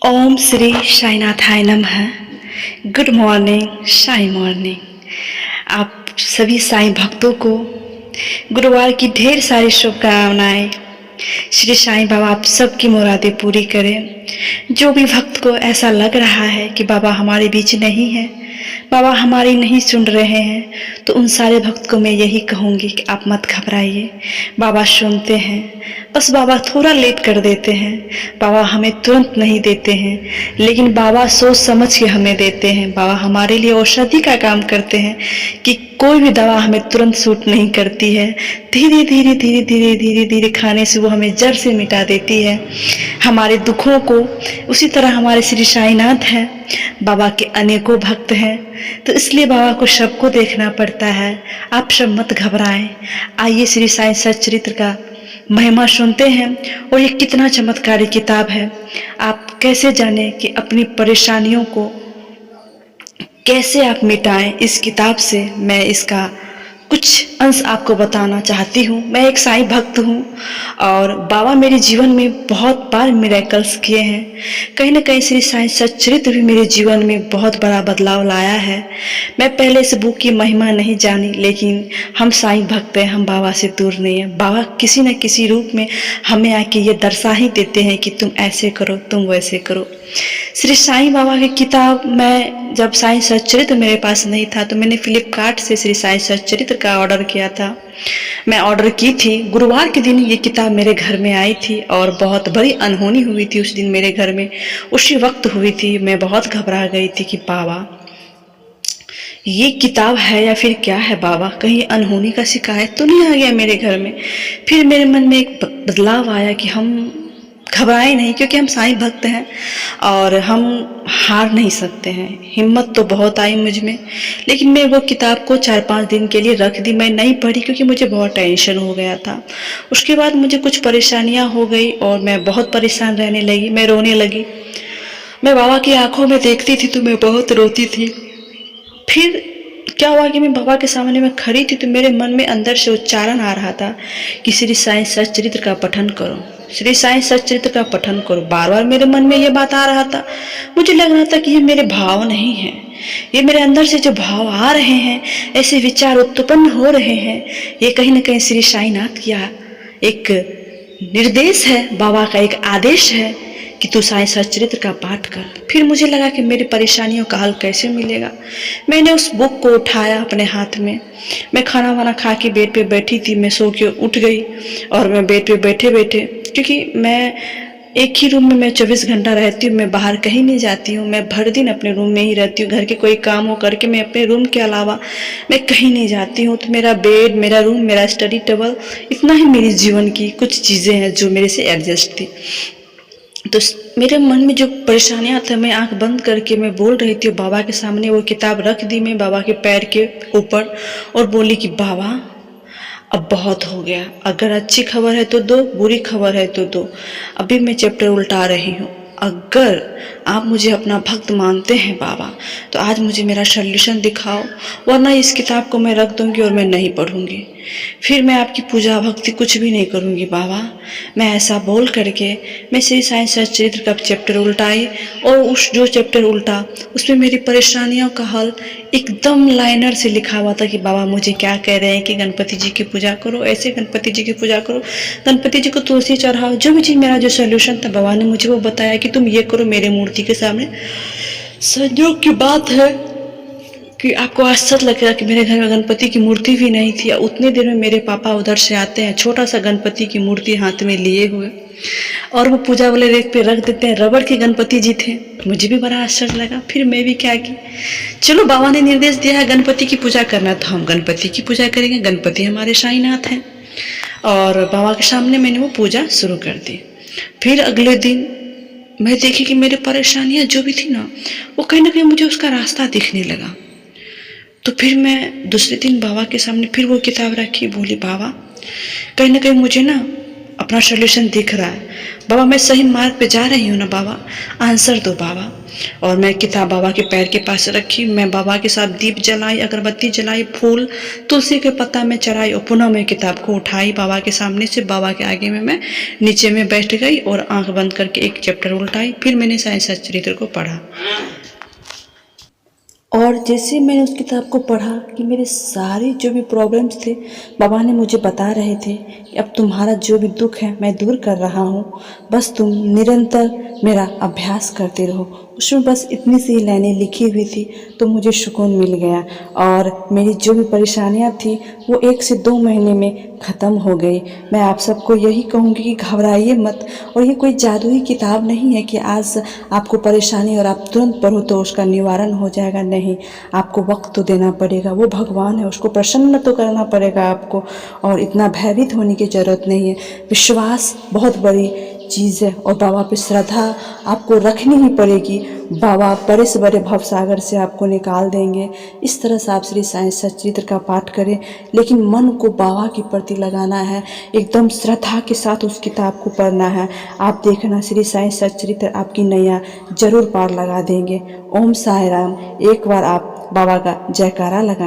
ओम श्री साईनाथाय नमः। Good morning, Sai morning. आप सभी साईं भक्तों को गुरुवार की ढेर सारी शुभकामनाएं। श्री साईं बाबा आप सबकी मुरादें पूरी करें। जो भी भक्त को ऐसा लग रहा है कि बाबा हमारे बीच नहीं है, बाबा हमारी नहीं सुन रहे हैं, तो उन सारे भक्त को मैं यही कहूँगी कि आप मत घबराइए। बाबा सुनते हैं, बस बाबा थोड़ा लेट कर देते हैं। बाबा हमें तुरंत नहीं देते हैं, लेकिन बाबा सोच समझ के हमें देते हैं। बाबा हमारे लिए औषधि का काम करते हैं कि कोई भी दवा हमें तुरंत सूट नहीं करती है। धीरे धीरे धीरे धीरे धीरे धीरे खाने से वो हमें जड़ से मिटा देती है हमारे दुखों को। उसी तरह हमारे श्री साईनाथ हैं, बाबा के अनेकों भक्त हैं, तो इसलिए बाबा को सबको देखना पड़ता है। आप सब मत घबराएं। आइए श्री साईं सच्चरित्र का महिमा सुनते हैं। और ये कितना चमत्कारी किताब है। आप कैसे जाने कि अपनी परेशानियों को कैसे आप मिटाएं, इस किताब से मैं इसका कुछ अंश आपको बताना चाहती हूँ। मैं एक साईं भक्त हूँ और बाबा मेरे जीवन में बहुत बार मिरेकल्स किए हैं। कहीं ना कहीं श्री साईं सच्चरित्र भी मेरे जीवन में बहुत बड़ा बदलाव लाया है। मैं पहले इस बुक की महिमा नहीं जानी, लेकिन हम साईं भक्त हैं, हम बाबा से दूर नहीं हैं। बाबा किसी न किसी रूप में हमें आके ये दर्शा ही देते हैं कि तुम ऐसे करो, तुम वैसे करो। श्री साईं बाबा की किताब मैं जब साईं सच्चरित्र मेरे पास नहीं था तो मैंने फ्लिपकार्ट से श्री साईं सच्चरित्र का ऑर्डर किया था। मैं ऑर्डर की थी, गुरुवार के दिन ये किताब मेरे घर में आई थी और बहुत बड़ी अनहोनी हुई थी उस दिन मेरे घर में। उसी वक्त हुई थी। मैं बहुत घबरा गई थी कि बाबा ये किताब है या फिर क्या है बाबा, कहीं अनहोनी का शिकायत तो नहीं आ गया मेरे घर में। फिर मेरे मन में एक बदलाव आया कि हम घबराए नहीं, क्योंकि हम साईं भक्त हैं और हम हार नहीं सकते हैं। हिम्मत तो बहुत आई मुझ में, लेकिन मैं वो किताब को 4-5 दिन के लिए रख दी। मैं नहीं पढ़ी क्योंकि मुझे बहुत टेंशन हो गया था। उसके बाद मुझे कुछ परेशानियां हो गई और मैं बहुत परेशान रहने लगी। मैं रोने लगी। मैं बाबा की आंखों में देखती थी तो मैं बहुत रोती थी। फिर क्या हुआ कि मैं बाबा के सामने में खड़ी थी तो मेरे मन में अंदर से उच्चारण आ रहा था कि श्री साईं सच्चरित्र का पठन करो, श्री साईं सच्चरित्र का पठन करो। बार बार मेरे मन में ये बात आ रहा था। मुझे लग रहा था कि ये मेरे भाव नहीं है, ये मेरे अंदर से जो भाव आ रहे हैं, ऐसे विचार उत्पन्न हो रहे हैं, ये कहीं ना कहीं श्री साईनाथ का एक निर्देश है, बाबा का एक आदेश है कि तू साईं सच्चरित्र का पाठ कर। फिर मुझे लगा कि मेरी परेशानियों का हल कैसे मिलेगा। मैंने उस बुक को उठाया अपने हाथ में। मैं खाना वाना खा के बेड पे बैठी थी। मैं सो के उठ गई और मैं बेड पे बैठे बैठे, क्योंकि मैं एक ही रूम में मैं 24 घंटा रहती हूँ, मैं बाहर कहीं नहीं जाती हूँ। मैं भर दिन अपने रूम में ही रहती हूँ। घर के कोई काम हो करके मैं अपने रूम के अलावा मैं कहीं नहीं जाती हूँ। तो मेरा बेड, मेरा रूम, मेरा स्टडी टेबल, इतना ही मेरे जीवन की कुछ चीज़ें हैं जो मेरे से एडजस्ट थी। तो मेरे मन में जो परेशानियां थी, मैं आंख बंद करके मैं बोल रही थी बाबा के सामने। वो किताब रख दी मैं बाबा के पैर के ऊपर और बोली कि बाबा अब बहुत हो गया। अगर अच्छी खबर है तो दो, बुरी खबर है तो दो। अभी मैं चैप्टर उल्टा रही हूँ। अगर आप मुझे अपना भक्त मानते हैं बाबा, तो आज मुझे मेरा सल्यूशन दिखाओ, वरना इस किताब को मैं रख दूंगी और मैं नहीं पढ़ूंगी। फिर मैं आपकी पूजा भक्ति कुछ भी नहीं करूंगी बाबा। मैं ऐसा बोल करके मैं श्री साईं सच्चरित्र का चैप्टर उल्टाई और उस जो चैप्टर उल्टा उसमें मेरी परेशानियों का हल एकदम लाइनर से लिखा हुआ था कि बाबा मुझे क्या कह रहे हैं कि गणपति जी की पूजा करो, ऐसे गणपति जी की पूजा करो, गणपति जी को तुलसी चढ़ाओ। जो भी चीज़ मेरा जो सोल्यूशन था बाबा ने मुझे वो बताया कि तुम ये करो मेरे मूर्ति के सामने। संयोग की बात है कि आपको आश्चर्य लगेगा कि मेरे घर में गणपति की मूर्ति भी नहीं थी। उतने देर में मेरे पापा उधर से आते हैं, छोटा सा गणपति की मूर्ति हाथ में लिए हुए, और वो पूजा वाले रेक पे रख देते हैं। रबड़ के गणपति जी थे। मुझे भी बड़ा आश्चर्य लगा। फिर मैं भी क्या की, चलो बाबा ने निर्देश दिया है गणपति की पूजा करना, तो हम गणपति की पूजा करेंगे। गणपति हमारे साईनाथ हैं। और बाबा के सामने मैंने वो पूजा शुरू कर दी। फिर अगले दिन मैं देखी कि मेरी परेशानियां जो भी थी ना, वो कहीं ना कहीं मुझे उसका रास्ता दिखने लगा। तो फिर मैं दूसरे दिन बाबा के सामने फिर वो किताब रखी, बोली बाबा कहीं ना कहीं मुझे ना अपना सोल्यूशन दिख रहा है। बाबा मैं सही मार्ग पे जा रही हूँ ना बाबा, आंसर दो बाबा। और मैं किताब बाबा के पैर के पास रखी, मैं बाबा के साथ दीप जलाई, अगरबत्ती जलाई, फूल तुलसी के पत्ता में चढ़ाई और पुनः मैं किताब को उठाई बाबा के सामने से, बाबा के आगे में मैं नीचे में बैठ गई और आंख बंद करके एक चैप्टर उल्टाई। फिर मैंने साईं सच्चरित्र को पढ़ा और जैसे मैंने उस किताब को पढ़ा कि मेरे सारे जो भी प्रॉब्लम्स थे बाबा ने मुझे बता रहे थे कि अब तुम्हारा जो भी दुख है मैं दूर कर रहा हूँ, बस तुम निरंतर मेरा अभ्यास करते रहो। उसमें बस इतनी सी लाइनें लिखी हुई थी तो मुझे सुकून मिल गया और मेरी जो भी परेशानियाँ थी वो 1 से 2 महीने में ख़त्म हो गई। मैं आप सबको यही कहूँगी कि घबराइए मत, और ये कोई जादुई किताब नहीं है कि आज आपको परेशानी और आप तुरंत पढ़ो तो उसका निवारण हो जाएगा। नहीं, आपको वक्त तो देना पड़ेगा, वो भगवान है, उसको प्रसन्न तो करना पड़ेगा आपको, और इतना भयभीत होने की ज़रूरत नहीं है। विश्वास बहुत बड़ी चीज़ है और बाबा पे श्रद्धा आपको रखनी ही पड़ेगी। बाबा बड़े से बड़े भवसागर से आपको निकाल देंगे। इस तरह से आप श्री साईं सच्चरित्र का पाठ करें, लेकिन मन को बाबा के प्रति लगाना है, एकदम श्रद्धा के साथ उस किताब को पढ़ना है। आप देखना श्री साईं सच्चरित्र आपकी नैया जरूर पार लगा देंगे। ओम साई राम। एक बार आप बाबा का जयकारा लगाएं।